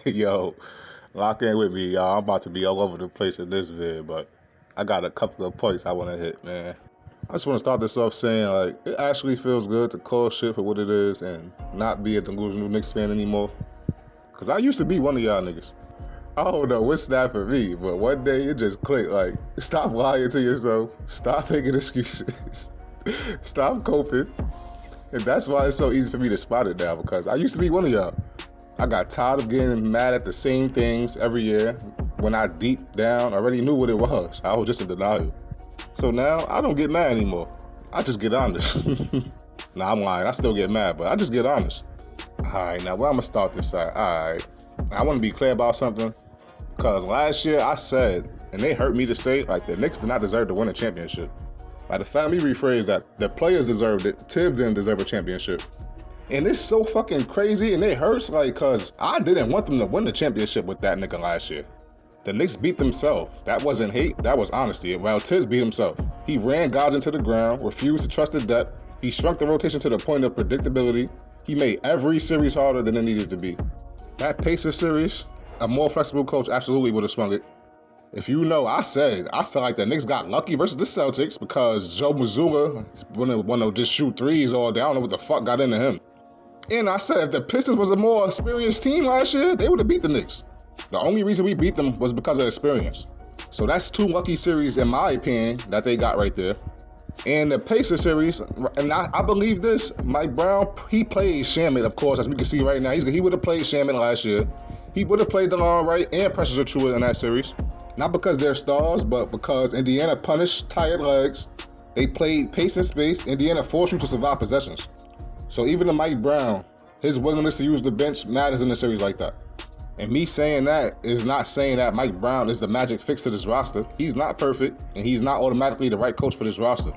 Yo, lock in with me, y'all. I'm about to be all over the place in this vid, but I got a couple of points I want to hit, man. I just want to start this off saying, like, it actually feels good to call shit for what it is and not be a delusional Knicks fan anymore. Because I used to be one of y'all niggas. I don't know what's that for me, but one day it just clicked, like, stop lying to yourself, stop making excuses, stop coping. And that's why it's so easy for me to spot it now, because I used to be one of y'all. I got tired of getting mad at the same things every year when I deep down already knew what it was. I was just in denial. So now I don't get mad anymore. I just get honest. Nah, I'm lying. I still get mad, but I just get honest. Alright, now where I'm gonna start this side. Alright. I wanna be clear about something. Because last year I said, and they hurt me to say, like, the Knicks did not deserve to win a championship. By the time we rephrased that, the players deserved it. Tibbs didn't deserve a championship. And it's so fucking crazy, and it hurts, like, cause I didn't want them to win the championship with that nigga last year. The Knicks beat themselves. That wasn't hate, that was honesty. Well, Tibbs beat himself. He ran guys into the ground, refused to trust the depth. He shrunk the rotation to the point of predictability. He made every series harder than it needed to be. That Pacers series, a more flexible coach absolutely would have swung it. If you know, I said, I felt like the Knicks got lucky versus the Celtics because Joe Mazzulla want to just shoot threes all day. I don't know what the fuck got into him. And I said if the Pistons was a more experienced team last year, they would have beat the Knicks. The only reason we beat them was because of experience. So that's two lucky series, in my opinion, that they got right there. And the Pacers series, and I believe this, Mike Brown, he played Shaman, of course, as we can see right now. He would have played Shaman last year. He would have played DeLon Wright and Precious Achiuwa in that series. Not because they're stars, but because Indiana punished tired legs. They played pace and space. Indiana forced you to survive possessions. So even to Mike Brown, his willingness to use the bench matters in a series like that. And me saying that is not saying that Mike Brown is the magic fix to this roster. He's not perfect, and he's not automatically the right coach for this roster.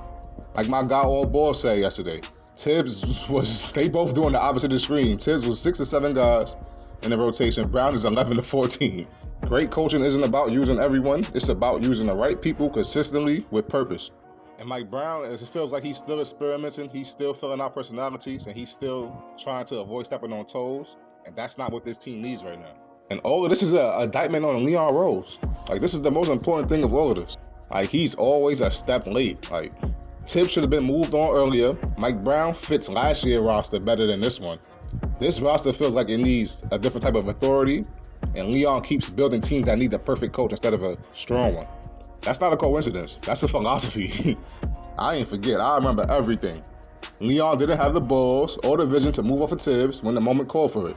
Like my guy All Ball said yesterday, they both doing the opposite extreme. Tibbs was 6 or 7 guys in the rotation. Brown is 11 to 14. Great coaching isn't about using everyone. It's about using the right people consistently with purpose. And Mike Brown, it feels like he's still experimenting. He's still filling out personalities, and he's still trying to avoid stepping on toes. And that's not what this team needs right now. And all of this is an indictment on Leon Rose. Like, this is the most important thing of all of this. Like, he's always a step late. Like, Tibbs should have been moved on earlier. Mike Brown fits last year's roster better than this one. This roster feels like it needs a different type of authority, and Leon keeps building teams that need the perfect coach instead of a strong one. That's not a coincidence. That's a philosophy. I ain't forget. I remember everything. Leon didn't have the balls or the vision to move off of Tibbs when the moment called for it.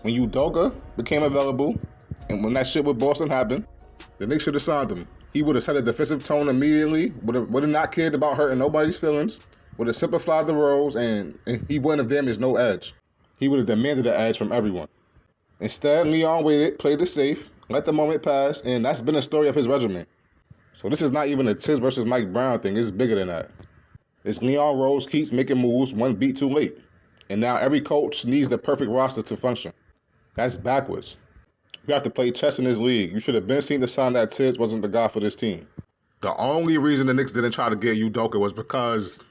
When Udoka became available, and when that shit with Boston happened, the Knicks should have signed him. He would have set a defensive tone immediately, would have not cared about hurting nobody's feelings, would have simplified the roles, and he wouldn't have damaged no edge. He would have demanded the edge from everyone. Instead, Leon waited, played it safe, let the moment pass, and that's been the story of his regimen. So this is not even a Tibbs versus Mike Brown thing. It's bigger than that. It's Leon Rose keeps making moves one beat too late. And now every coach needs the perfect roster to function. That's backwards. You have to play chess in this league. You should have been seen the sign that Tibbs wasn't the guy for this team. The only reason the Knicks didn't try to get Udoka was because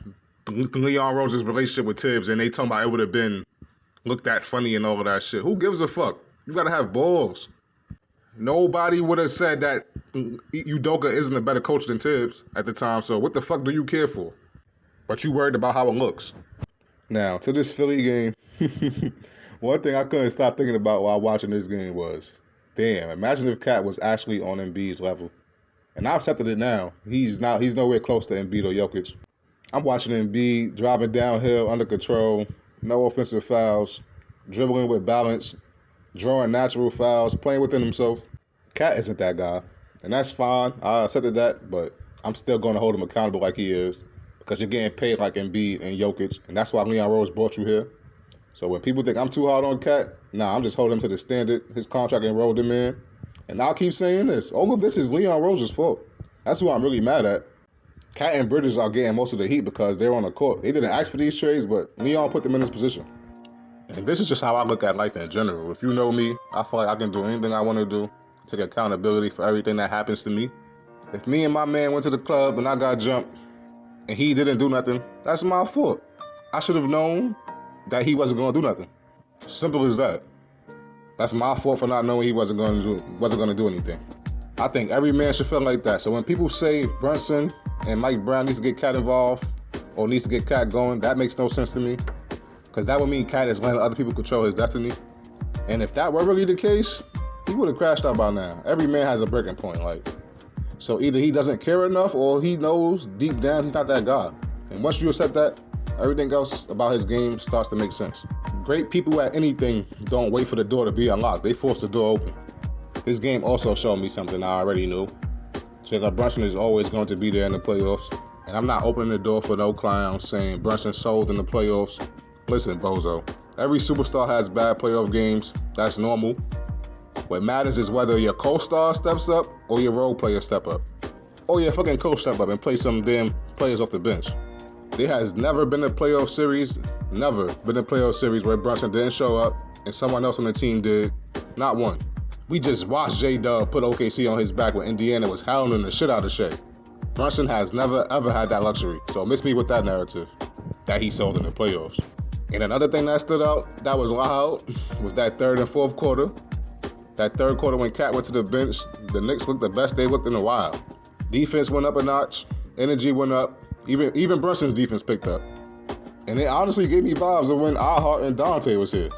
Leon Rose's relationship with Tibbs, and they talking about it would have been looked at funny and all of that shit. Who gives a fuck? You gotta have balls. Nobody would have said that Udoka isn't a better coach than Tibbs at the time, so what the fuck do you care for? But you worried about how it looks. Now, to this Philly game, one thing I couldn't stop thinking about while watching this game was, damn, imagine if Cat was actually on Embiid's level. And I've accepted it now. He's nowhere close to Embiid or Jokic. I'm watching Embiid driving downhill under control, no offensive fouls, dribbling with balance, drawing natural fouls, playing within himself. Cat isn't that guy. And that's fine. I accepted that, but I'm still going to hold him accountable like he is, because you're getting paid like Embiid and Jokic, and that's why Leon Rose brought you here. So when people think I'm too hard on Cat, nah, I'm just holding him to the standard his contract enrolled him in. And I'll keep saying this. All of this is Leon Rose's fault. That's who I'm really mad at. Cat and Bridges are getting most of the heat because they're on the court. They didn't ask for these trades, but Leon put them in this position. And this is just how I look at life in general. If you know me, I feel like I can do anything I want to do, take accountability for everything that happens to me. If me and my man went to the club and I got jumped and he didn't do nothing, that's my fault. I should have known that he wasn't going to do nothing. Simple as that. That's my fault for not knowing he wasn't going to do anything. I think every man should feel like that. So when people say Brunson and Mike Brown needs to get Cat involved or needs to get Cat going, that makes no sense to me. Because that would mean Cat is letting other people control his destiny. And if that were really the case, he would have crashed out by now. Every man has a breaking point. So either he doesn't care enough or he knows deep down he's not that guy. And once you accept that, everything else about his game starts to make sense. Great people at anything don't wait for the door to be unlocked. They force the door open. This game also showed me something I already knew. Jalen Brunson is always going to be there in the playoffs. And I'm not opening the door for no clowns saying Brunson sold in the playoffs. Listen, bozo. Every superstar has bad playoff games. That's normal. What matters is whether your co-star steps up or your role players step up. Or your fucking coach step up and play some damn players off the bench. There has never been a playoff series where Brunson didn't show up and someone else on the team did. Not one. We just watched J-Dub put OKC on his back when Indiana was hounding the shit out of Shea. Brunson has never ever had that luxury, so miss me with that narrative that he sold in the playoffs. And another thing that stood out that was loud was that third and fourth quarter. That third quarter when Cat went to the bench, the Knicks looked the best they looked in a while. Defense went up a notch, energy went up, even Brunson's defense picked up. And it honestly gave me vibes of when Ahart and Dante was here.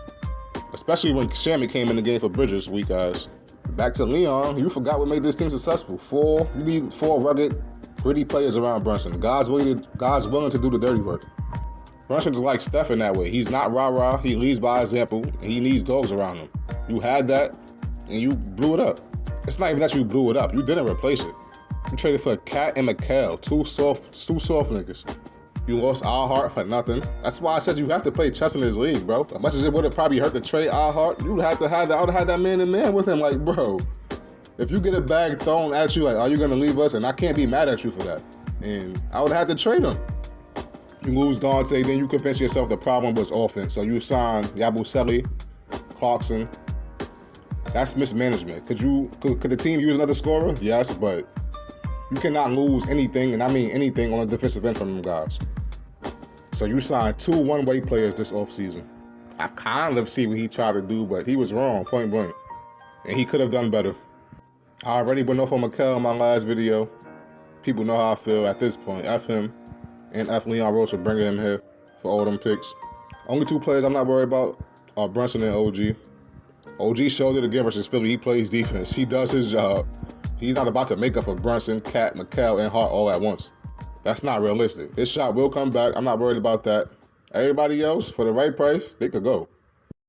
Especially when Shammy came in the game for Bridges, weak guys. Back to Leon, you forgot what made this team successful. You need 4 rugged, gritty players around Brunson. Guys willing to do the dirty work. Brunson is like Steph in that way. He's not rah-rah, he leads by example, and he needs dogs around him. You had that, and you blew it up. It's not even that you blew it up, you didn't replace it. You traded for Cat and Mikal, two soft niggas. You lost Ahart for nothing. That's why I said you have to play chess in this league, bro. As much as it would have probably hurt to trade Ahart, you would have to have that. I would have had that man-to-man with him. Like, bro, if you get a bag thrown at you, like, are you gonna leave us? And I can't be mad at you for that. And I would have had to trade him. You lose Dante, then you convince yourself the problem was offense. So you sign Yabusele, Clarkson. That's mismanagement. Could the team use another scorer? Yes, but you cannot lose anything, and I mean anything, on the defensive end from them guys. So you signed 2 one-way players this offseason. I kind of see what he tried to do, but he was wrong, point blank. And he could have done better. I already went off on Mikal in my last video. People know how I feel at this point. F him and F Leon Rose for bringing him here for all them picks. Only 2 players I'm not worried about are Brunson and OG. OG showed it again versus Philly. He plays defense. He does his job. He's not about to make up for Brunson, Cat, Mikal, and Hart all at once. That's not realistic. His shot will come back. I'm not worried about that. Everybody else, for the right price, they could go.